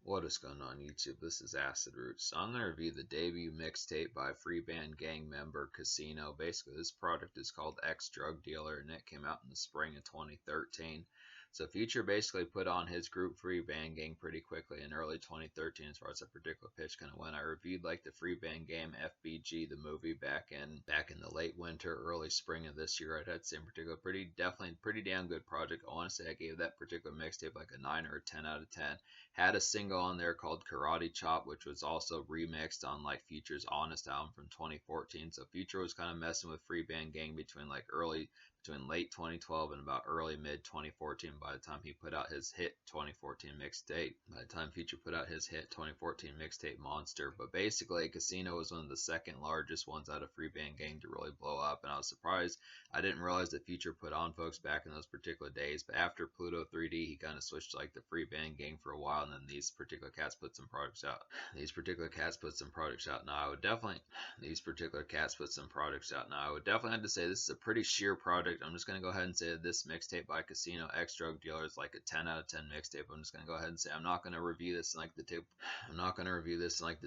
What is going on YouTube? This is Acid Roots. So I'm going to review the debut mixtape by free band gang member Casino. Basically, this product is called X Drug Dealer, and it came out in the spring of 2013. So Future basically put on his group Free Band Gang pretty quickly in early 2013 as far as that particular pitch kind of went. I reviewed like the Free Band Game FBG, the movie back in the late winter, early spring of this year. I'd have to say in particular, definitely pretty damn good project. I want to say I gave that particular mixtape like a 9 or a 10 out of 10. Had a single on there called Karate Chop, which was also remixed on like Future's Honest album from 2014. So Future was kind of messing with Free Band Gang between late 2012 and about early mid 2014 by the time he put out his hit 2014 mixtape. By the time Future put out his hit 2014 mixtape Monster. But basically, Casino was one of the second largest ones out of Free Band Gang to really blow up, and I was surprised. I didn't realize that Future put on folks back in those particular days, but after Pluto 3D, he kind of switched to like the Free Band Gang for a while, and then these particular cats put some products out. Now, I would definitely have to say this is a pretty sheer product. I'm just going to go ahead and say that this mixtape by Casino X Drug Dealer is like a 10 out of 10 mixtape. I'm just going to go ahead and say I'm not going to review this in like the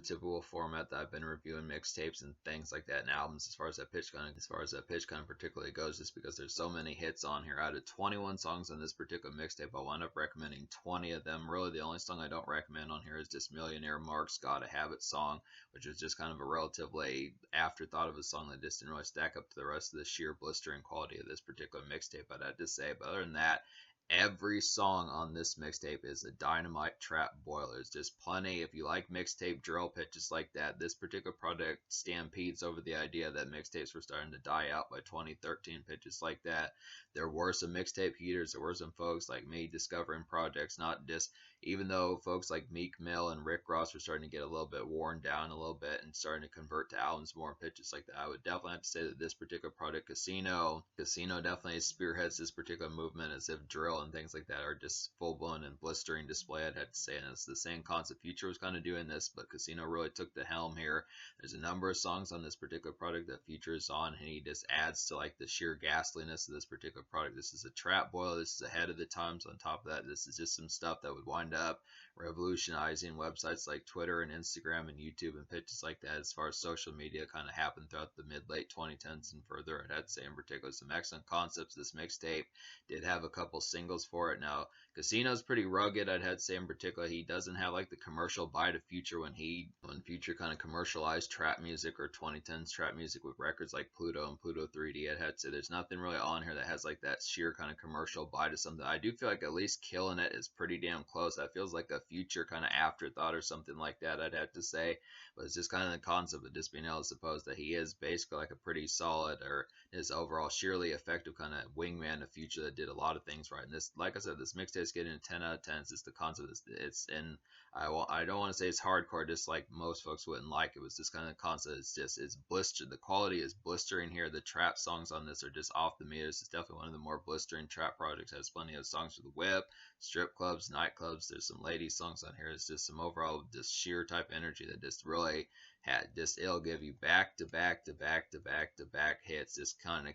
typical format that I've been reviewing mixtapes and things like that and albums as far as that pitch kind of particularly goes, just because there's so many hits on here. Out of 21 songs on this particular mixtape, I'll wind up recommending 20 of them. Really, the only song I don't recommend on here is this Millionaire Mark's Gotta Have It song, which is just kind of a relatively afterthought of a song that just didn't really stack up to the rest of the sheer blistering quality of this particular mixtape, I'd have to say. But other than that, every song on this mixtape is a dynamite trap boiler. There's just plenty. If you like mixtape drill pitches like that, this particular product stampedes over the idea that mixtapes were starting to die out by 2013. Pitches like that. There were some mixtape heaters. There were some folks like me discovering projects, not just even though folks like Meek Mill and Rick Ross were starting to get a little bit worn down a little bit and starting to convert to albums more and pitches like that. I would definitely have to say that this particular product, Casino definitely spearheads this particular movement, as if drill and things like that are just full-blown and blistering display, I'd have to say. And it's the same concept. Future was kind of doing this, but Casino really took the helm here. There's a number of songs on this particular product that Future is on, and he just adds to like the sheer ghastliness of this particular product. This is a trap boiler. This is ahead of the times. On top of that, this is just some stuff that would wind up revolutionizing websites like Twitter and Instagram and YouTube and pitches like that as far as social media kind of happened throughout the mid-late 2010s and further. I'd have to say in particular some excellent concepts. This mixtape did have a couple singles for it. Now, Casino's pretty rugged, I'd have to say in particular. He doesn't have like the commercial bite of Future when Future kind of commercialized trap music or 2010s trap music with records like Pluto and Pluto 3D. I'd have to say there's nothing really on here that has like that sheer kind of commercial bite of something. I do feel like at least Killing It is pretty damn close. That feels like a Future kind of afterthought or something like that, I'd have to say. But it's just kind of the concept of just being able to suppose that he is basically like a pretty solid, or his overall sheerly effective kind of wingman of Future that did a lot of things right. And this, like I said, this mixtape is getting a 10 out of 10. It's just the concept. It's in. I don't want to say it's hardcore, just like most folks wouldn't like. It was just kind of concept. It's blistered. The quality is blistering here. The trap songs on this are just off the meters. It's definitely one of the more blistering trap projects. It has plenty of songs for the whip, strip clubs, nightclubs. There's some lady songs on here. It's just some overall just sheer type energy that just really had just, it'll give you back to back to back to back to back hits. Just kind of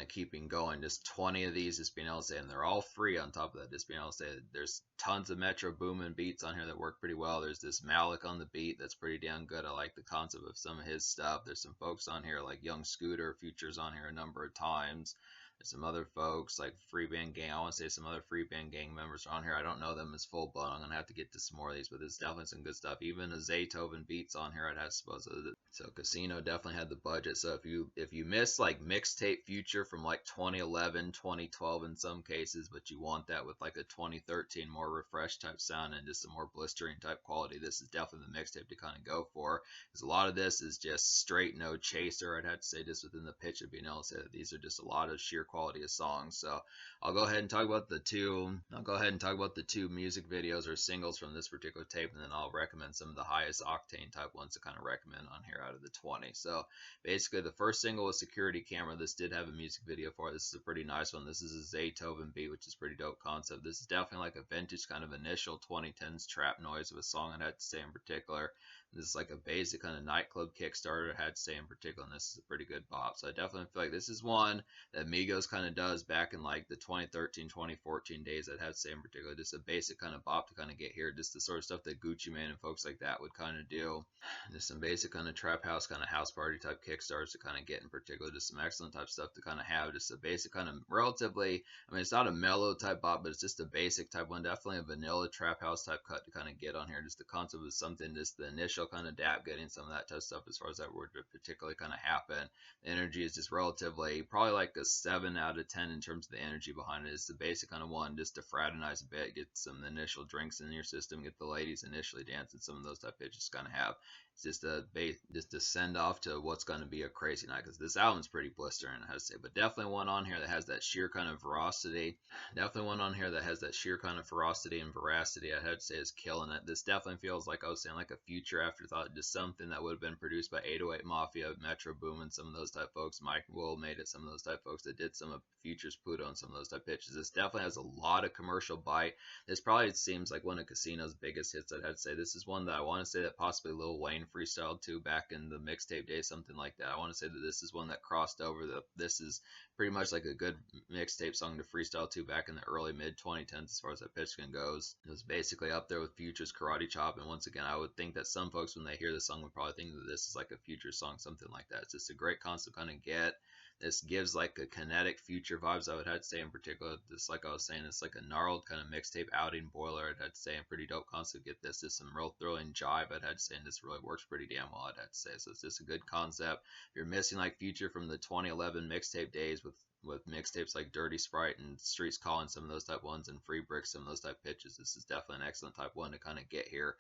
keeping going. Just 20 of these, just being able to say, and they're all free on top of that. Just being able to say there's tons of Metro Boomin beats on here that work pretty well. There's this Malik on the beat that's pretty damn good. I like the concept of some of his stuff. There's some folks on here like Young Scooter, Future's on here a number of times. There's some other folks like Free Band Gang. I want to say some other Free Band Gang members are on here. I don't know them as full blown. I'm going to have to get to some more of these, but there's definitely some good stuff. Even a Zaytoven beats on here, I'd have to suppose. So Casino definitely had the budget. So if you miss like mixtape Future from like 2011, 2012 in some cases, but you want that with like a 2013 more refreshed type sound and just a more blistering type quality, this is definitely the mixtape to kind of go for. Because a lot of this is just straight no chaser, I'd have to say, just within the pitch of being able to say that these are just a lot of sheer quality of songs. So I'll go ahead and talk about the two music videos or singles from this particular tape, and then I'll recommend some of the highest octane type ones to kind of recommend on here out of the 20. So basically the first single was Security Camera. This did have a music video for it. This is a pretty nice one. This is a Zaytoven beat, which is pretty dope concept. This is definitely like a vintage kind of initial 2010s trap noise of a song, I'd have to say in particular. This is like a basic kind of nightclub Kickstarter, I had to say in particular, and this is a pretty good bop. So I definitely feel like this is one that Migos kind of does back in like the 2013, 2014 days, I'd have to say in particular. Just a basic kind of bop to kind of get here. Just the sort of stuff that Gucci Mane and folks like that would kind of do. Just some basic kind of trap house, kind of house party type Kickstarters to kind of get in particular. Just some excellent type stuff to kind of have. Just a basic kind of relatively, I mean, it's not a mellow type bop, but it's just a basic type one. Definitely a vanilla trap house type cut to kind of get on here. Just the concept of something, just the initial kind of dap, getting some of that type of stuff as far as that were to particularly kind of happen. The energy is just relatively, probably like a 7 out of 10 in terms of the energy behind it. It's the basic kind of one, just to fraternize a bit, get some initial drinks in your system, get the ladies initially dancing, some of those type pitches kind of have. It's just a just to send off to what's going to be a crazy night, because this album's pretty blistering, I have to say. But definitely one on here that has that sheer kind of veracity. Definitely one on here that has that sheer kind of ferocity and veracity, I have to say, is killing it. This definitely feels like I was saying, like a future afterthought, just something that would have been produced by 808 Mafia, Metro Boomin, some of those type folks. Mike Will made it, some of those type folks that did some of Future's Pluto and some of those type pitches. This definitely has a lot of commercial bite. This probably seems like one of Casino's biggest hits, I'd have to say. This is one that I want to say that possibly Lil Wayne freestyled too back in the mixtape days, something like that. I want to say that this is one that crossed over. This is pretty much like a good mixtape song to freestyle to back in the early mid 2010s as far as that pitch goes. It was basically up there with Future's Karate Chop, and once again, I would think that some folks, when they hear this song, would probably think that this is like a Future song, something like that. It's just a great concept kind of get. This gives like a kinetic Future vibes, I would have to say in particular. This, like I was saying, it's like a gnarled kind of mixtape outing boiler, I'd have to say, and pretty dope concept. Get this, just some real thrilling jive, I'd have to say, and this really works pretty damn well, I'd have to say. So it's just a good concept. If you're missing like Future from the 2011 mixtape days with mixtapes like Dirty Sprite and Streets Calling, some of those type ones, and Free Bricks, some of those type pitches, this is definitely an excellent type one to kind of get here.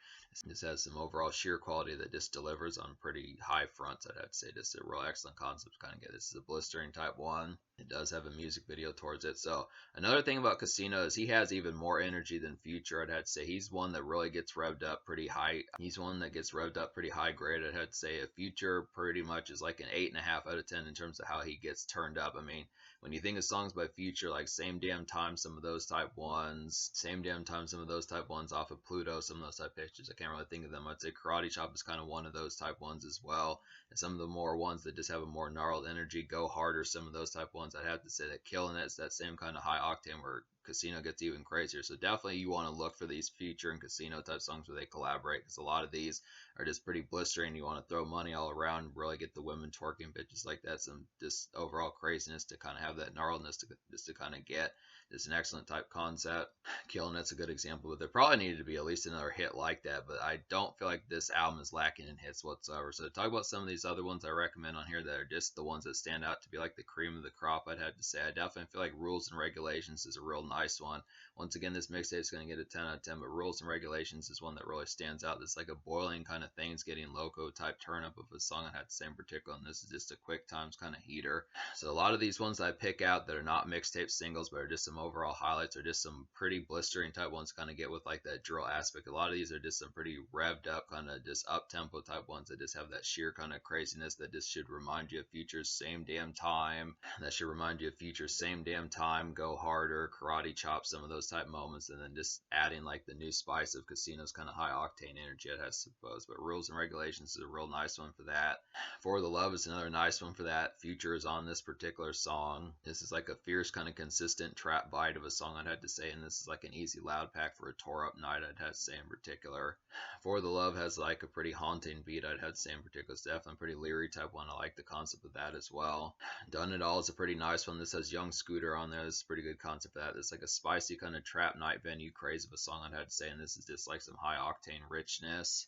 This has some overall sheer quality that just delivers on pretty high fronts, I'd have to say. Just a real excellent concept to kind of get. This is a blistering type one. It does have a music video towards it. So another thing about Casino is he has even more energy than Future, I'd have to say. He's one that really gets revved up pretty high. He's one that gets revved up pretty high grade, I'd have to say. A Future pretty much is like an 8.5 out of 10 in terms of how he gets turned up. I mean, when you think of songs by Future, like Same Damn Time, some of those type ones, Same Damn Time, some of those type ones off of Pluto, some of those type pictures, I can't really think of them. I'd say Karate Chop is kind of one of those type ones as well. And some of the more ones that just have a more gnarled energy, Go Harder, some of those type ones, I'd have to say that Killing It's that same kind of high octane where Casino gets even crazier. So definitely you want to look for these Future and Casino type songs where they collaborate, because a lot of these are just pretty blistering. You want to throw money all around, really get the women twerking, bitches like that, some just overall craziness to kind of have that gnarledness to just to kind of get. It's an excellent type concept. Killing It's a good example, but there probably needed to be at least another hit like that, but I don't feel like this album is lacking in hits whatsoever. So to talk about some of these other ones I recommend on here that are just the ones that stand out to be like the cream of the crop, I'd have to say. I definitely feel like Rules and Regulations is a real nice one. Once again, this mixtape is going to get a 10 out of 10, but Rules and Regulations is one that really stands out. It's like a boiling kind of things getting loco type turn up of a song, I had to say in particular, and this is just a quick times kind of heater. So a lot of these ones that I pick out that are not mixtape singles, but are just some overall highlights, or just some pretty blistering type ones kind of get with like that drill aspect. A lot of these are just some pretty revved up kind of just up tempo type ones that just have that sheer kind of craziness that just should remind you of Future's Same Damn Time. That should remind you of Future's Same Damn Time, Go Harder, Karate Chop, some of those type moments, and then just adding like the new spice of Casino's kind of high octane energy, I suppose. But Rules and Regulations is a real nice one for that. For the Love is another nice one for that. Future is on this particular song. This is like a fierce kind of consistent trap bite of a song, I'd have to say, and this is like an easy loud pack for a tore up night, I'd have to say in particular. For the Love has like a pretty haunting beat, I'd have to say in particular. It's definitely a pretty leery type one. I like the concept of that as well. Done It All is a pretty nice one. This has Young Scooter on there. This is a pretty good concept of that. It's like a spicy kind of trap night venue craze of a song, I'd have to say, and this is just like some high octane richness.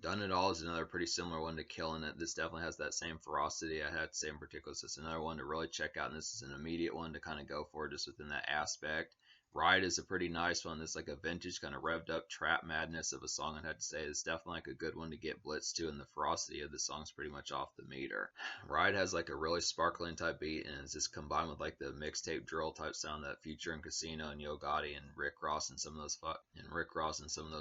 Done It All is another pretty similar one to Killing It. This definitely has that same ferocity, I had to say in particular. So it's another one to really check out, and this is an immediate one to kind of go for just within that aspect. Ride is a pretty nice one. This is like a vintage kind of revved up trap madness of a song, I'd have to say. It's definitely like a good one to get blitzed to, and the ferocity of the song's pretty much off the meter. Ride has like a really sparkling type beat, and it's just combined with like the mixtape drill type sound that Future and Casino and Yo Gotti and Rick Ross and some of those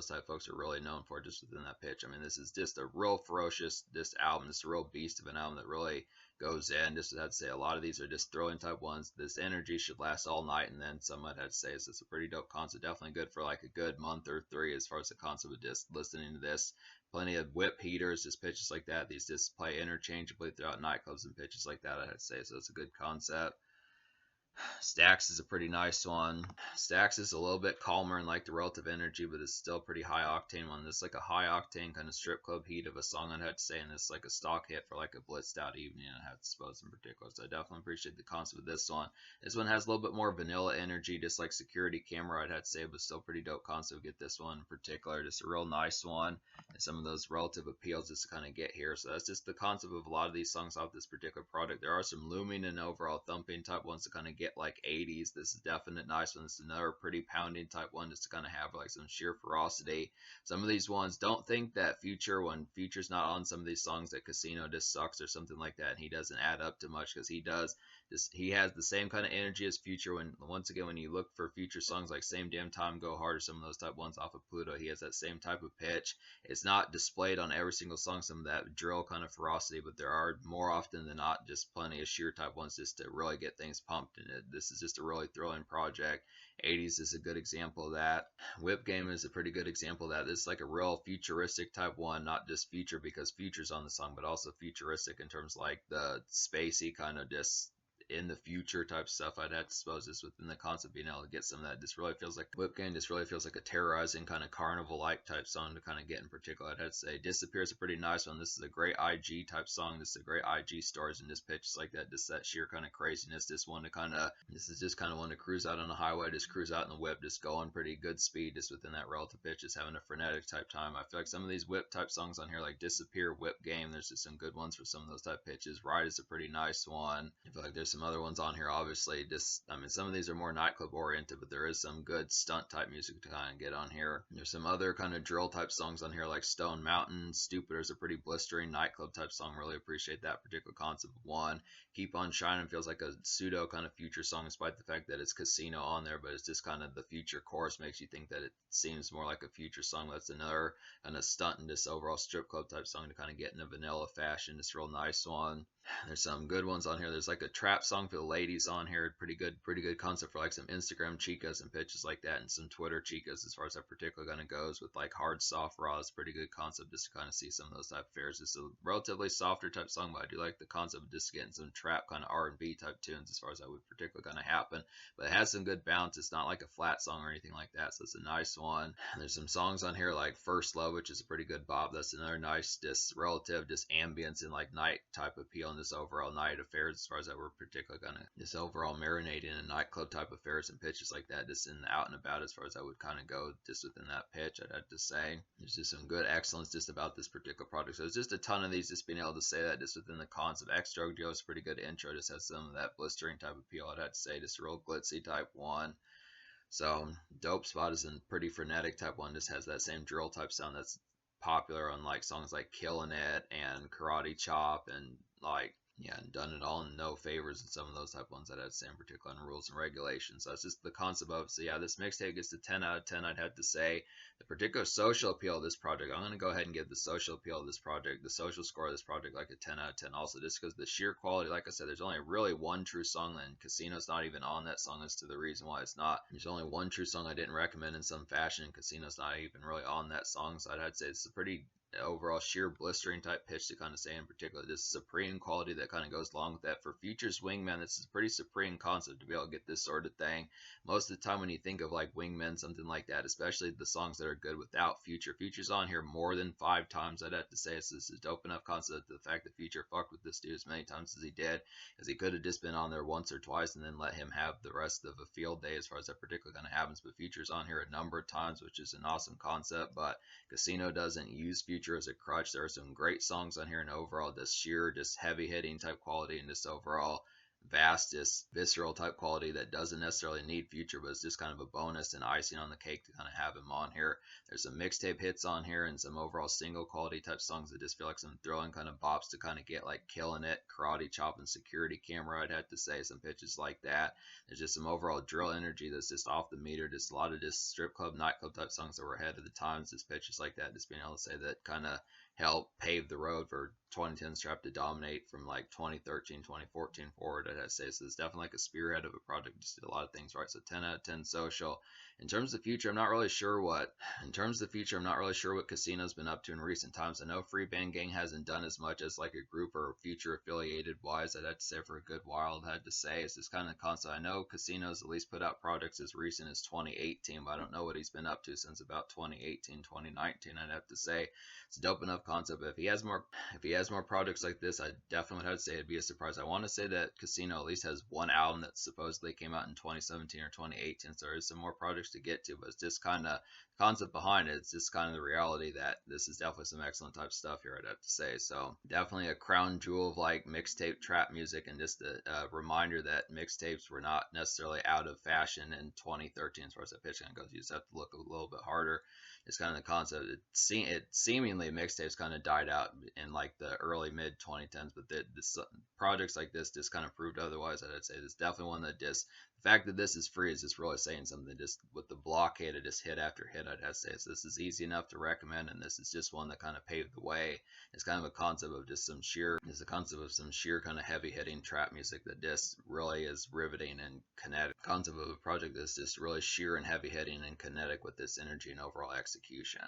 type folks are really known for just within that pitch. I mean, this is just a real ferocious album. It's a real beast of an album that really goes in. Just I'd say a lot of these are just thrilling type ones. This energy should last all night, and then some I'd say so it's a pretty dope concept. Definitely good for like a good month or three as far as the concept of just listening to this. Plenty of whip heaters, just pitches like that. These just play interchangeably throughout nightclubs and pitches like that, I'd say. So it's a good concept. Stacks is a pretty nice one. Stacks is a little bit calmer and like the relative energy, but it's still pretty high octane one. This is like a high octane kind of strip club heat of a song, I'd have to say, and it's like a stock hit for like a blitzed out evening, I have to suppose in particular. So I definitely appreciate the concept of this one. This one has a little bit more vanilla energy, just like security camera, I'd have to say, but still pretty dope concept. Get this one in particular, just a real nice one, and some of those relative appeals just to kind of get here. So that's just the concept of a lot of these songs off this particular product. There are some looming and overall thumping type ones to kind of get like 80s. This is definite nice one. This is another pretty pounding type one just to kind of have like some sheer ferocity. Some of these ones, don't think that Future, when Future's not on some of these songs, that Casino just sucks or something like that, and he doesn't add up to much, because he does. He has the same kind of energy as Future. When once again, when you look for Future songs like Same Damn Time, Go Hard, or some of those type ones off of Pluto, he has that same type of pitch. It's not displayed on every single song, some of that drill kind of ferocity, but there are more often than not just plenty of sheer type ones just to really get things pumped in it. This is just a really thrilling project. 80s is a good example of that. Whip Game is a pretty good example of that. This is like a real futuristic type one, not just future because Future's on the song, but also futuristic in terms of like the spacey kind of just in the future type stuff. I'd have to suppose this within the concept being able to get some of that. This really feels like Whip Game. This really feels like a terrorizing kind of carnival like type song to kind of get in particular. I'd have to say Disappear is a pretty nice one. This is a great IG type song. This is a great IG stories and just pitches like that. Just that sheer kind of craziness. This is just kind of one to cruise out on the highway, just cruise out in the whip, just going pretty good speed, just within that relative pitch, just having a frenetic type time. I feel like some of these whip type songs on here, like Disappear, Whip Game, there's just some good ones for some of those type pitches. Ride is a pretty nice one. I feel like there's some other ones on here, obviously. Just, I mean, some of these are more nightclub oriented, but there is some good stunt type music to kind of get on here. There's some other kind of drill type songs on here, like Stone Mountain. Stupider is a pretty blistering nightclub type song. Really appreciate that particular concept of one. Keep on Shining feels like a pseudo kind of future song, despite the fact that it's Casino on there, but it's just kind of the future chorus makes you think that it seems more like a future song. That's another kind of stunt and just overall strip club type song to kind of get in a vanilla fashion. It's a real nice one. There's some good ones on here. There's like a trap song for the ladies on here. Pretty good concept for like some Instagram chicas and pitches like that, and some Twitter chicas as far as that particular kind of goes, with like hard soft raws. Pretty good concept just to kind of see some of those type of fares. It's a relatively softer type song, but I do like the concept of just getting some trap kind of R&B type tunes as far as that would particularly kind of happen. But it has some good bounce. It's not like a flat song or anything like that, so it's a nice one. There's some songs on here like First Love, which is a pretty good bop. That's another nice just relative just ambience and like night type appeal in this overall night affairs, as far as that we're particularly kind of this overall marinating in nightclub type affairs and pitches like that, just in the out and about as far as I would kind of go just within that pitch. I'd have to say there's just some good excellence just about this particular project. So it's just a ton of these, just being able to say that just within the concept. X Drug Dealer is a pretty good intro, just has some of that blistering type appeal. I'd have to say just a real glitzy type one. So Dope Spot is a pretty frenetic type one, just has that same drill type sound that's popular on like songs like Killing It and Karate Chop and like and Done It All and No Favors and some of those type ones that had the same particular rules and regulations. So that's just the concept of it. So yeah, this mixtape gets a 10 out of 10. I'd have to say the particular social appeal of this project, I'm going to go ahead and give the social appeal of this project, the social score of this project, like a 10 out of 10 also, just because the sheer quality. Like I said, there's only really one true song, and Casino's not even on that song as to the reason why it's not. There's only one true song I didn't recommend in some fashion, and Casino's not even really on that song. So I'd say it's a pretty overall sheer blistering type pitch to kind of say in particular this supreme quality that kind of goes along with that. For Future's Wingman, this is a pretty supreme concept to be able to get this sort of thing. Most of the time when you think of like Wingman, something like that, especially the songs that are good without Future's on here more than 5 times. I'd have to say this is a dope enough concept. The fact that Future fucked with this dude as many times as he did, because he could have just been on there once or twice and then let him have the rest of a field day as far as that particular kind of happens. But Future's on here a number of times, which is an awesome concept. But Casino doesn't use Future as a crutch. There are some great songs on here, and overall just sheer just heavy hitting type quality, and just overall vast, just visceral type quality that doesn't necessarily need Future, but it's just kind of a bonus and icing on the cake to kind of have him on here. There's some mixtape hits on here and some overall single quality type songs that just feel like some thrilling kind of bops to kind of get, like Killing It, Karate Chop, and Security Camera. I'd have to say some pitches like that. There's just some overall drill energy that's just off the meter. Just a lot of just strip club, nightclub type songs that were ahead of the times. Just pitches like that, just being able to say that kind of helped pave the road for 2010's trap to dominate from like 2013, 2014 forward. I'd say so. It's definitely like a spearhead of a project. Just did a lot of things right. So 10 out of 10 social. In terms of the future, I'm not really sure what. In terms of the future, I'm not really sure what Casino's been up to in recent times. I know Free Band Gang hasn't done as much as like a group or future affiliated wise. I'd have to say for a good while. I'd have to say it's this kind of concept. I know Casino's at least put out projects as recent as 2018, but I don't know what he's been up to since about 2018, 2019. I'd have to say it's a dope enough concept. But if he has more projects like this, I definitely would have to say it'd be a surprise. I want to say that Casino at least has one album that supposedly came out in 2017 or 2018, so there's some more projects to get to, but it's just kind of concept behind it. It's just kind of the reality that this is definitely some excellent type stuff here, I'd have to say. So definitely a crown jewel of like mixtape trap music, and just a reminder that mixtapes were not necessarily out of fashion in 2013 as far as the pitch goes. You just have to look a little bit harder. It's kind of the concept. It seemingly mixtapes kind of died out in like the early mid 2010s, but this projects like this just kind of proved otherwise. I'd say it's definitely one that just the fact that this is free is just really saying something. Just with the blockade of just hit after hit, I'd have to say. So this is easy enough to recommend, and this is just one that kind of paved the way. It's kind of a concept of just it's a concept of some sheer kind of heavy hitting trap music that just really is riveting and kinetic. Concept of a project that's just really sheer and heavy hitting and kinetic with this energy and overall execution.